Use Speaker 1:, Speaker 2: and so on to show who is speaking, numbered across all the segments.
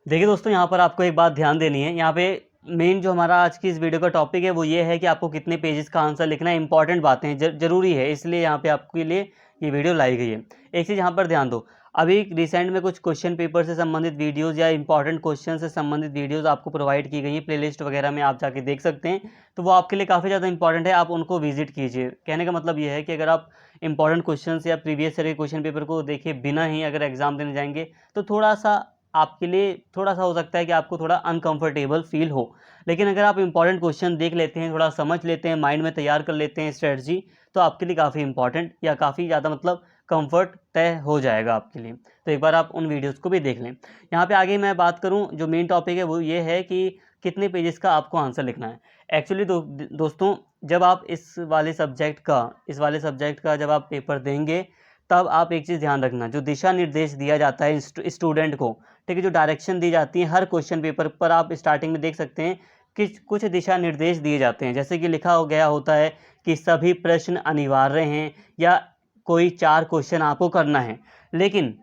Speaker 1: देखिए दोस्तों, यहाँ पर आपको एक बात ध्यान देनी है। यहाँ पे मेन जो हमारा आज की इस वीडियो का टॉपिक है वो ये है कि आपको कितने पेजेस का आंसर लिखना है। इंपॉर्टेंट बातें हैं, ज़रूरी है, इसलिए यहाँ पे आपके लिए ये वीडियो लाई गई है। एक चीज़ यहाँ पर ध्यान दो, अभी रिसेंट में कुछ क्वेश्चन पेपर से संबंधित वीडियोज़ या इंपॉर्टेंट क्वेश्चन से संबंधित वीडियोज़ आपको प्रोवाइड की गई हैं, प्लेलिस्ट वगैरह में आप जाके देख सकते हैं। तो वो आपके लिए काफ़ी ज़्यादा इंपॉर्टेंट है, आप उनको विजिट कीजिए। कहने का मतलब ये है कि अगर आप इंपॉर्टेंट क्वेश्चन या प्रीवियस ईयर के क्वेश्चन पेपर को देखे बिना ही अगर एग्ज़ाम देने जाएंगे तो थोड़ा सा आपके लिए थोड़ा-सा हो सकता है कि आपको थोड़ा अनकंफर्टेबल फ़ील हो। लेकिन अगर आप इंपॉर्टेंट क्वेश्चन देख लेते हैं, थोड़ा समझ लेते हैं, माइंड में तैयार कर लेते हैं स्ट्रैटेजी, तो आपके लिए काफ़ी इंपॉर्टेंट या काफ़ी ज़्यादा मतलब कंफर्ट तय हो जाएगा आपके लिए। तो एक बार आप उन वीडियोज़ को भी देख लें। यहाँ पे आगे मैं बात करूँ, जो मेन टॉपिक है वो ये है कि कितने पेजेस का आपको आंसर लिखना है। एक्चुअली दोस्तों, जब आप इस वाले सब्जेक्ट का जब आप पेपर देंगे, तब आप एक चीज़ ध्यान रखना, जो दिशा निर्देश दिया जाता है स्टूडेंट को, ठीक है, जो डायरेक्शन दी जाती है हर क्वेश्चन पेपर पर, आप स्टार्टिंग में देख सकते हैं कि कुछ दिशा निर्देश दिए जाते हैं। जैसे कि लिखा हो गया होता है कि सभी प्रश्न अनिवार्य हैं या कोई 4 क्वेश्चन आपको करना है। लेकिन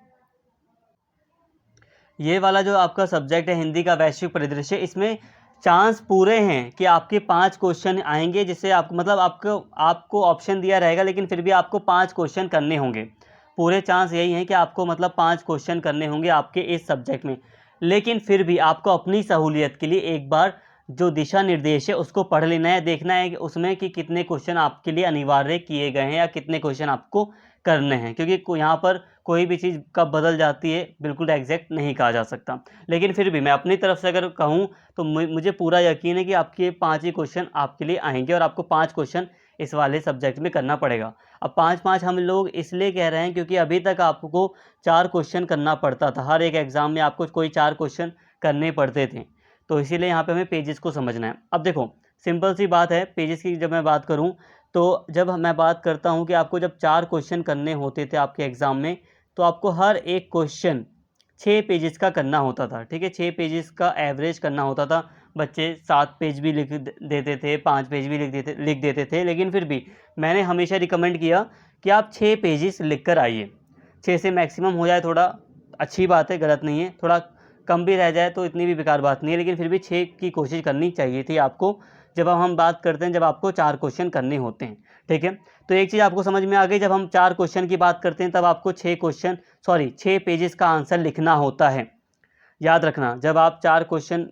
Speaker 1: ये वाला जो आपका सब्जेक्ट है हिंदी का वैश्विक परिदृश्य, इसमें चांस पूरे हैं कि आपके 5 क्वेश्चन आएंगे, जिससे आप मतलब आपको ऑप्शन दिया रहेगा, लेकिन फिर भी आपको 5 क्वेश्चन करने होंगे। पूरे चांस यही हैं कि आपको मतलब 5 क्वेश्चन करने होंगे आपके इस सब्जेक्ट में। लेकिन फिर भी आपको अपनी सहूलियत के लिए एक बार जो दिशा निर्देश है उसको पढ़ लेना है, देखना है कि उसमें कि कितने क्वेश्चन आपके लिए अनिवार्य किए गए हैं या कितने क्वेश्चन आपको करने हैं, क्योंकि यहाँ पर कोई भी चीज़ कब बदल जाती है बिल्कुल एग्जैक्ट नहीं कहा जा सकता। लेकिन फिर भी मैं अपनी तरफ से अगर कहूँ तो मुझे पूरा यकीन है कि आपके 5 ही क्वेश्चन आपके लिए आएंगे और आपको 5 क्वेश्चन इस वाले सब्जेक्ट में करना पड़ेगा। अब 5-5 हम लोग इसलिए कह रहे हैं क्योंकि अभी तक आपको 4 क्वेश्चन करना पड़ता था, हर एक एग्ज़ाम में आपको कोई 4 क्वेश्चन करने पड़ते थे। तो इसीलिए यहाँ पे हमें पेजेस को समझना है। अब देखो, सिंपल सी बात है, पेजेस की जब मैं बात करूँ तो जब मैं बात करता हूँ कि आपको जब 4 क्वेश्चन करने होते थे आपके एग्ज़ाम में, तो आपको हर एक क्वेश्चन 6 पेजेस का करना होता था, ठीक है। 6 पेजेस का एवरेज करना होता था। बच्चे 7 पेज भी लिख देते थे, 5 पेज भी लिख देते थे, लेकिन फिर भी मैंने हमेशा रिकमेंड किया कि आप 6 पेजेस लिख कर आइए। 6 से मैक्सिमम हो जाए थोड़ा अच्छी बात है, गलत नहीं है, थोड़ा कम भी रह जाए तो इतनी भी बेकार बात नहीं है, लेकिन फिर भी 6 की कोशिश करनी चाहिए थी आपको, जब हम बात करते हैं जब आपको 4 क्वेश्चन करने होते हैं, ठीक है। तो एक चीज़ आपको समझ में आ गई, जब हम 4 क्वेश्चन की बात करते हैं तब आपको 6 पेजेस का आंसर लिखना होता है। याद रखना, जब आप 4 क्वेश्चन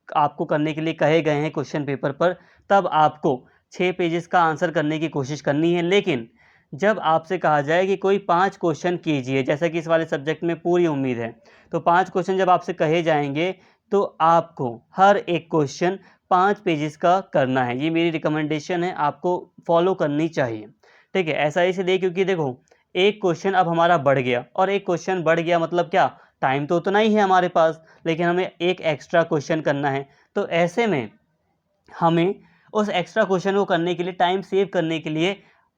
Speaker 1: आपको करने के लिए कहे गए हैं क्वेश्चन पेपर पर, तब आपको 6 पेजेस का आंसर करने की कोशिश करनी है। लेकिन जब आपसे कहा जाए कि कोई 5 क्वेश्चन कीजिए, जैसा कि इस वाले सब्जेक्ट में पूरी उम्मीद है, तो 5 क्वेश्चन जब आपसे कहे जाएंगे तो आपको हर एक क्वेश्चन 5 पेजेस का करना है। ये मेरी रिकमेंडेशन है, आपको फॉलो करनी चाहिए, ठीक है। ऐसा इसलिए क्योंकि देखो, एक क्वेश्चन अब हमारा बढ़ गया, और एक क्वेश्चन बढ़ गया मतलब क्या, टाइम तो उतना ही है हमारे पास, लेकिन हमें एक एक्स्ट्रा क्वेश्चन करना है। तो ऐसे में हमें उस एक्स्ट्रा क्वेश्चन को करने के लिए, टाइम सेव करने के लिए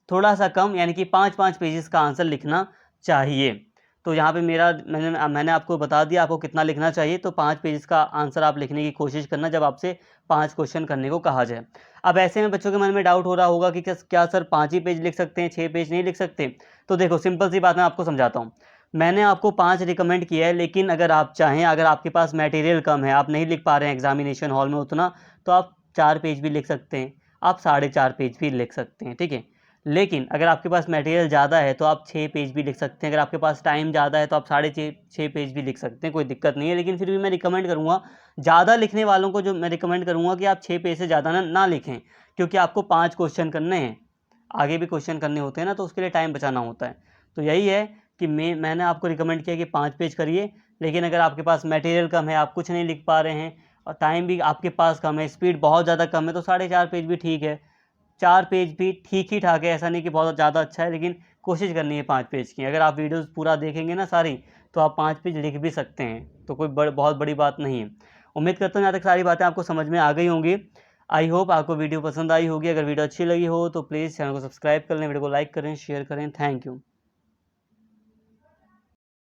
Speaker 1: थोड़ा सा कम यानी कि 5-5 पेजेस का आंसर लिखना चाहिए। तो यहाँ पे मैंने आपको बता दिया आपको कितना लिखना चाहिए। तो 5 पेजेस का आंसर आप लिखने की कोशिश करना जब आपसे 5 क्वेश्चन करने को कहा जाए। अब ऐसे में बच्चों के मन में डाउट हो रहा होगा कि क्या सर 5 ही पेज लिख सकते हैं, 6 पेज नहीं लिख सकते? तो देखो, सिंपल सी बात मैं आपको समझाता हूँ। मैंने आपको 5 रिकमेंड किया है, लेकिन अगर आप चाहें, अगर आपके पास मटेरियल कम है, आप नहीं लिख पा रहे हैं एग्जामिनेशन हॉल में उतना, तो आप 4 पेज भी लिख सकते हैं, आप 4.5 पेज भी लिख सकते हैं, ठीक है। लेकिन अगर आपके पास मटेरियल ज़्यादा है तो आप 6 पेज भी लिख सकते हैं, अगर आपके पास टाइम ज़्यादा है तो आप 6.5 पेज भी लिख सकते हैं, कोई दिक्कत नहीं है। लेकिन फिर भी मैं रिकमेंड करूँगा, ज़्यादा लिखने वालों को जो मैं रिकमेंड करूँगा कि आप 6 पेज से ज़्यादा ना लिखें, क्योंकि आपको 5 क्वेश्चन करने हैं, आगे भी क्वेश्चन करने होते हैं ना, तो उसके लिए टाइम बचाना होता है। तो यही है कि मैंने आपको रिकमेंड किया कि 5 पेज करिए। लेकिन अगर आपके पास मटेरियल कम है, आप कुछ नहीं लिख पा रहे हैं और टाइम भी आपके पास कम है, स्पीड बहुत ज़्यादा कम है, तो 4.5 पेज भी ठीक है, 4 पेज भी ठीक ही ठाक है, ऐसा नहीं कि बहुत ज़्यादा अच्छा है, लेकिन कोशिश करनी है 5 पेज की। अगर आप वीडियोज़ पूरा देखेंगे ना सारी, तो आप 5 पेज लिख भी सकते हैं, तो कोई बहुत बड़ी बात नहीं है। उम्मीद करता हूँ यहाँ तक सारी बातें आपको समझ में आ गई होंगी। आई होप आपको वीडियो पसंद आई होगी। अगर वीडियो अच्छी लगी हो तो प्लीज़ चैनल को सब्सक्राइब कर लें, वीडियो को लाइक करें, शेयर करें। Thank you.